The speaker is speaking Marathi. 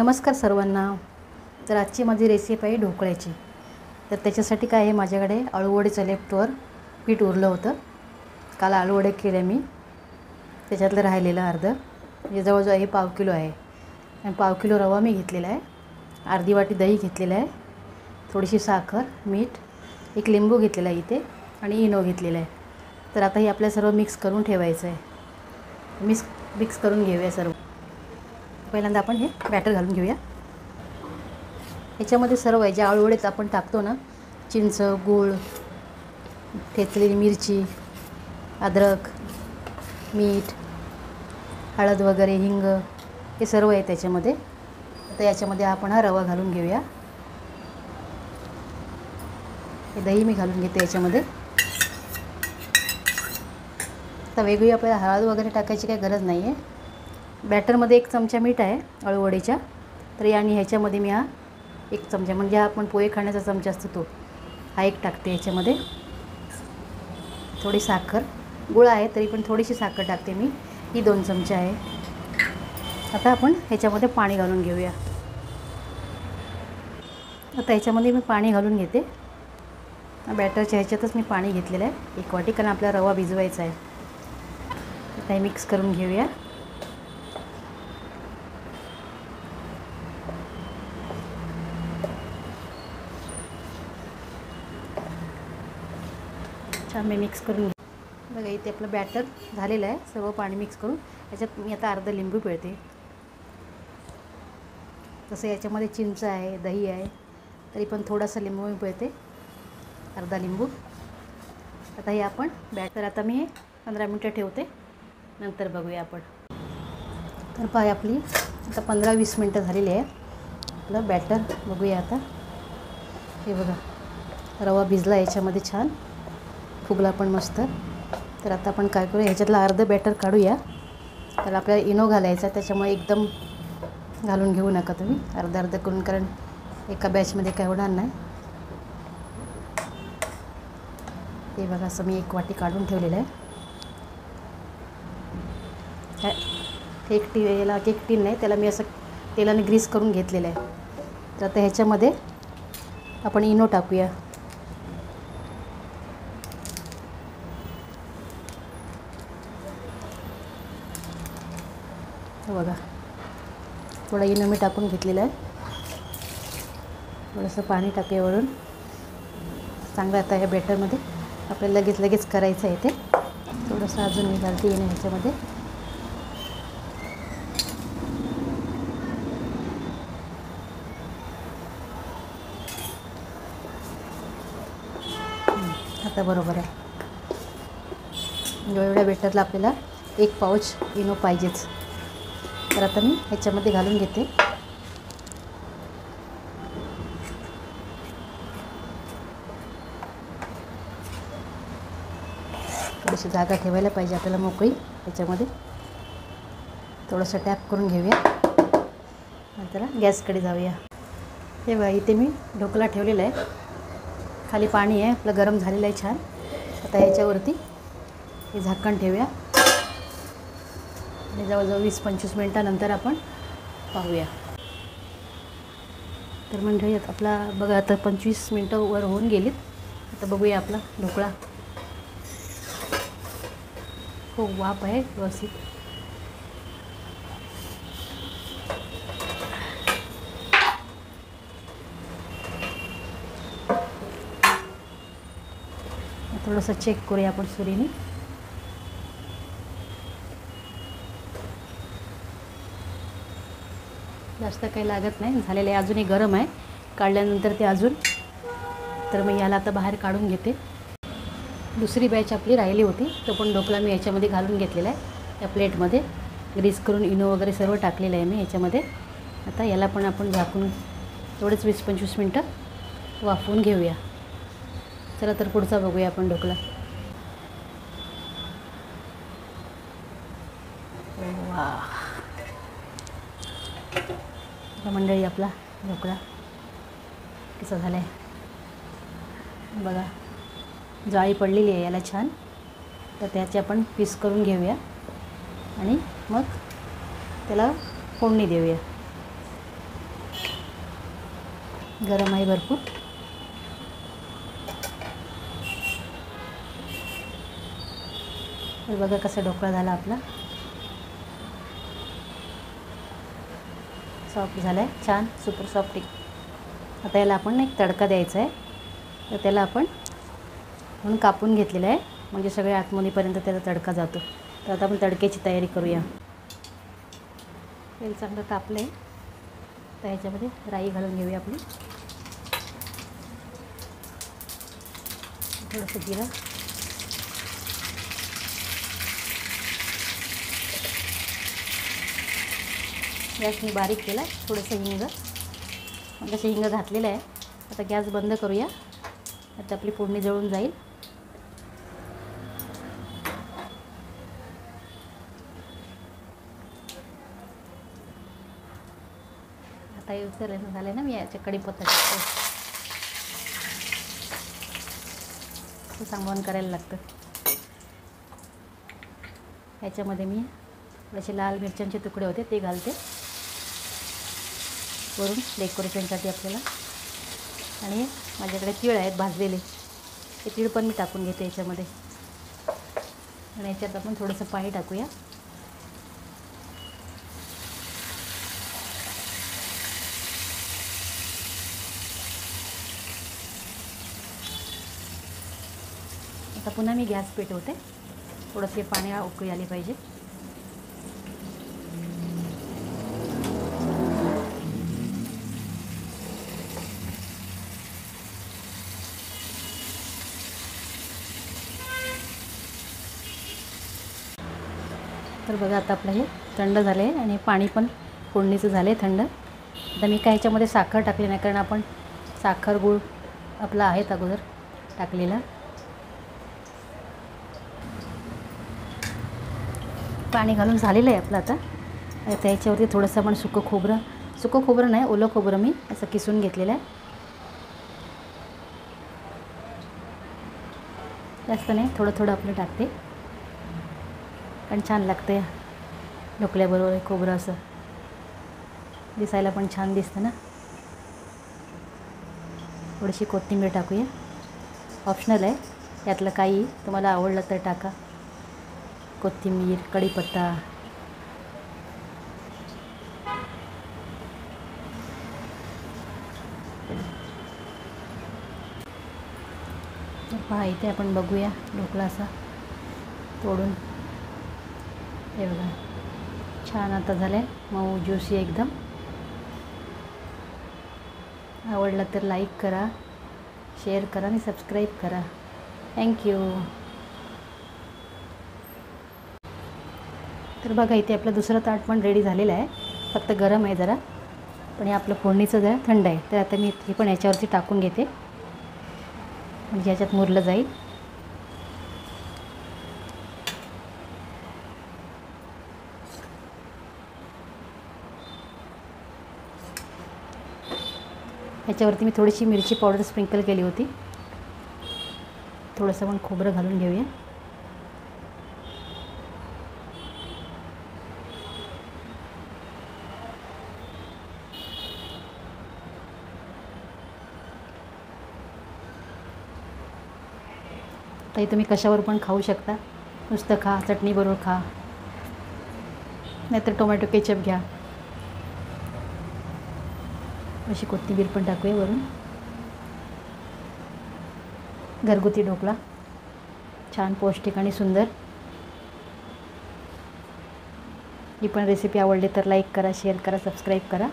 नमस्कार सर्वांना। तर आजची माझी रेसिपी आहे ढोकळ्याची। तर त्याच्यासाठी काय आहे, माझ्याकडे अळूवडीचं लेफ्टवर पीठ उरलं होतं। काल अळूवडे केले मी, त्याच्यातलं राहिलेलं अर्धं, म्हणजे जवळजवळ हे पाव किलो आहे। आणि पाव किलो रवा मी घेतलेला आहे, अर्धी वाटी दही घेतलेलं आहे, थोडीशी साखर, मीठ, एक लिंबू घेतलेला आहे इथे, आणि इनो घेतलेला आहे। तर आता हे आपल्या सर्व मिक्स करून ठेवायचं आहे। मिक्स करून घेऊया सर्व। पहिल्यांदा आपण हे बॅटर घालून घेऊया। याच्यामध्ये सर्व आहे जे अळूवडीत आपण टाकतो ना, चिंच, गूळ, ठेचलेली मिरची, अद्रक, मीठ, हळद वगैरे, हिंग, हे सर्व आहे त्याच्यामध्ये। आता याच्यामध्ये आपण हा रवा घालून घेऊया। हे दही मी घालून घेते याच्यामध्ये। आता वेगळी आपल्याला हळद वगैरे टाकायची काही गरज नाही आहे। बॅटरमध्ये 1 चमचा मीठ आहे अळूवडीच्या, तर आणि ह्याच्यामध्ये मी हा 1 चमचा, म्हणजे आपण पोहे खाण्याचा चमचा असतो तो, हा 1 टाकते याच्यामध्ये। थोडी साखर, गुळ आहे तरी पण थोडीशी साखर टाकते मी, ही 2 चमचे आहे। आता आपण ह्याच्यामध्ये पाणी घालून घेऊया। आता ह्याच्यामध्ये मी पाणी घालून घेते। बॅटरच्या ह्याच्यातच मी पाणी घेतलेलं आहे 1 वाटी, कारण आपला रवा भिजवायचा आहे। आता हे मिक्स करून घेऊया। छान मी मिक्स करून बघा, इथे आपलं बॅटर झालेलं आहे सर्व पाणी मिक्स करून। याच्यात मी आता अर्धा लिंबू पिळते। तसं याच्यामध्ये चिंच आहे, दही आहे, तरी पण थोडासा लिंबू मी पिळते, अर्धा लिंबू। आता हे आपण बॅटर, आता मी 15 मिनटं ठेवते, नंतर बघूया आपण। तर पहा, आपली आता 15-20 मिनटं झालेली आहे। आपलं बॅटर बघूया आता। हे बघा, रवा भिजला याच्यामध्ये, छान फुगला पण मस्त। तर आता आपण काय करूया, ह्याच्यातलं अर्धं बॅटर काढूया। तर आपल्याला इनो घालायचा, त्याच्यामुळे एकदम घालून घेऊ नका तुम्ही, अर्धं अर्धं करून, कारण एका बॅचमध्ये काय होणार नाही। हे बघा, असं मी 1 वाटी काढून ठेवलेलं आहे। केक टीन नाही, त्याला मी असं तेलाने ग्रीस करून घेतलेलं आहे। तर आता ह्याच्यामध्ये आपण इनो टाकूया। बघा, थोडा इनो मी टाकून घेतलेला आहे, थोडंसं पाणी टाकूया वरून। चांगलं आता ह्या बॅटरमध्ये आपल्याला लगेच करायचं आहे ते। थोडंसं अजून मी घालते इनो ह्याच्यामध्ये। आता बरोबर आहे, एवढ्या बॅटरला आपल्याला 1 पाऊच इनो पाहिजेच। तर आता मी ह्याच्यामध्ये घालून घेते। थोडीशी जागा ठेवायला पाहिजे आपल्याला मोकळी ह्याच्यामध्ये। थोडंसं टॅप करून घेऊया, नंतर गॅसकडे जाऊया। हे बघा, इथे मी ढोकळा ठेवलेला आहे, खाली पाणी आहे आपलं, गरम झालेलं आहे छान। आता ह्याच्यावरती हे झाकण ठेवूया, आणि जवळजवळ 20-25 मिनटानंतर आपण पाहूया। तर मंडळी, आपला बघा, आता 25 मिनटं वर होऊन गेलीत। आता बघूया आपला ढोकळा। खूप वाफ आहे व्यवस्थित। थोडंसं चेक करूया आपण सुरीने। जास्त काही लागत नाही, झालेलं आहे, अजूनही गरम आहे, काढल्यानंतर ते अजून। तर मी याला आता बाहेर काढून घेते। दुसरी बॅच आपली राहिली होती, तो पण ढोकळा मी याच्यामध्ये घालून घेतलेला आहे, त्या प्लेटमध्ये ग्रीस करून इनो वगैरे सर्व टाकलेलं आहे मी ह्याच्यामध्ये। आता याला पण आपण झाकून थोडेच 20-25 मिनटं वाफवून घेऊया। चला तर पुढचा बघूया आपण ढोकळा। वाह, मंडळी, आपला ढोकळा कसा झाला आहे बघा, जाळी पडलेली आहे याला छान। तर त्याचे आपण पीस करून घेऊया आणि मग त्याला फोडणी देऊया। गरम आहे भरपूर. तर बघा कसा ढोकळा झाला आपला. सॉफ्ट झाला आहे, छान सुपर सॉफ्ट. आता याला आपण एक तडका द्यायचा आहे. तर त्याला आपण म्हणून कापून घेतलेलं आहे, म्हणजे सगळ्या आतमोनीपर्यंत त्याचा तडका जातो. तर आता आपण तडक्याची तयारी करूया. तेल चांगलं तापलं आहे. तर ह्याच्यामध्ये राई घालून घेऊया आपली. थोडंसं जिरं, गॅस मी बारीक केला. थोडंसं हिंग, मग असं हिंग घातलेलं आहे. आता गॅस बंद करूया. आता आपली फोडणी जळून जाईल. आता हे उचलणं झालं ना, मी याच्या कढीपत्ता टाकते. सांगून करायला लागतं. ह्याच्यामध्ये मी थोडेसे लाल मिरच्यांचे तुकडे होते ते घालते वरून डेकोरेशनसाठी आपल्याला. आणि माझ्याकडे तीळ आहेत भाजलेले, ते तीळ पण मी टाकून घेते याच्यामध्ये. आणि याच्यात आपण थोडंसं पाणी टाकूया. आता पुन्हा मी गॅस पेटवते. थोडंसे पाणी उकळी आली पाहिजे. तर बघा आता आपलं हे थंड झालं आहे आणि पाणी पण फोडणीचं झालं आहे थंड. आता मी काय ह्याच्यामध्ये साखर टाकली नाही, कारण आपण साखर गूळ आपला आहेत अगोदर टाकलेला. पाणी घालून झालेलं आहे आपलं. आता त्याच्यावरती थोडंसं आपण सुकं खोबरं नाही, ओलं खोबरं मी असं किसून घेतलेलं आहे. जास्त नाही, थोडं थोडं आपलं टाकते, पण छान लागते ढोकल्याबरोबर हे खोबरं. असं दिसायला पण छान दिसतं ना. थोडीशी कोथिंबीर टाकूया. ऑप्शनल आहे, यातलं काही तुम्हाला आवडलं तर टाका. कोथिंबीर, कढीपत्ता. पहा इथे आपण बघूया ढोकळा असा तोडून. हे बघा छान आता झालं आहे, मऊ ज्यूसी एकदम. आवडला तर लाईक करा, शेअर करा आणि सबस्क्राईब करा. थँक्यू. तर बघा इथे आपलं दुसरं ताट पण रेडी झालेलं आहे. फक्त गरम आहे जरा, पण हे आपलं फोडणीचं जरा थंड आहे. तर आता मी हे पण याच्यावरती टाकून घेते, म्हणजे ह्याच्यात मुरलं जाईल. ह्याच्यावरती मी थोडीशी मिरची पावडर स्प्रिंकल केली होती. थोडंसं पण खोबरं घालून घेऊया. तर तुम्ही कशावर पण खाऊ शकता. नुसतं खा, चटणीबरोबर खा, नाहीतर टोमॅटो केचप घ्या. अशी कोथिंबीर पण टाकूया वरून. घरगुती ढोकळा, छान पौष्टिक आणि सुंदर. ही पण रेसिपी आवडली तर लाईक करा, शेअर करा, सबस्क्राईब करा.